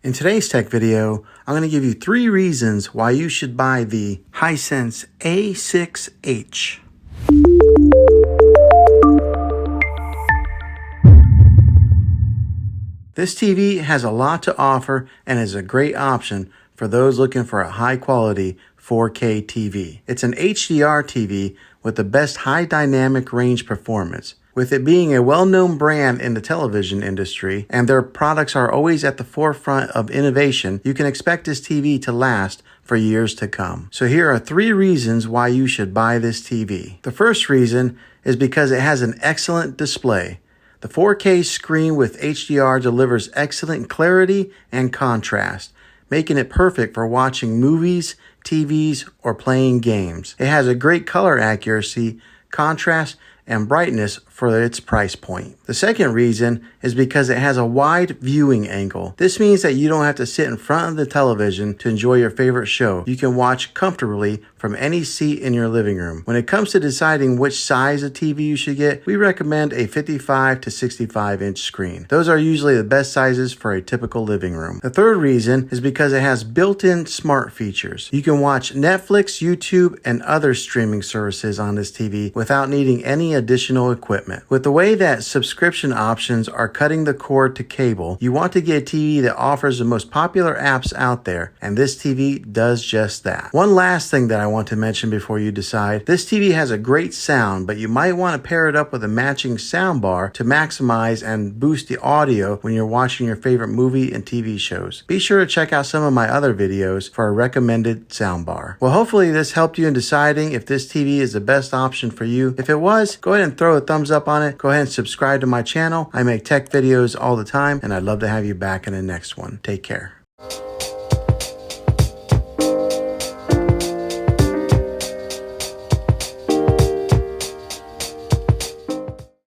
In today's tech video, I'm going to give you 3 reasons why you should buy the Hisense A6H. This TV has a lot to offer and is a great option for those looking for a high-quality 4K TV. It's an HDR TV with the best high dynamic range performance. With it being a well-known brand in the television industry and their products are always at the forefront of innovation, you can expect this TV to last for years to come. So here are 3 reasons why you should buy this TV. The first reason is because it has an excellent display. The 4K screen with HDR delivers excellent clarity and contrast, making it perfect for watching movies, TVs, or playing games. It has a great color accuracy, contrast, and brightness for its price point. The second reason is because it has a wide viewing angle. This means that you don't have to sit in front of the television to enjoy your favorite show. You can watch comfortably from any seat in your living room. When it comes to deciding which size of TV you should get, we recommend a 55 to 65 inch screen. Those are usually the best sizes for a typical living room. The third reason is because it has built-in smart features. You can watch Netflix, YouTube, and other streaming services on this TV without needing any additional equipment. With the way that subscription options are cutting the cord to cable, you want to get a TV that offers the most popular apps out there, and this TV does just that. One last thing that I want to mention before you decide, this TV has a great sound, but you might want to pair it up with a matching sound bar to maximize and boost the audio when you're watching your favorite movie and TV shows. Be sure to check out some of my other videos for a recommended sound bar. Well, hopefully this helped you in deciding if this TV is the best option for you. If it was, go ahead and throw a thumbs up on it. Go ahead and subscribe to my channel. I make tech videos all the time, and I'd love to have you back in the next one. Take care.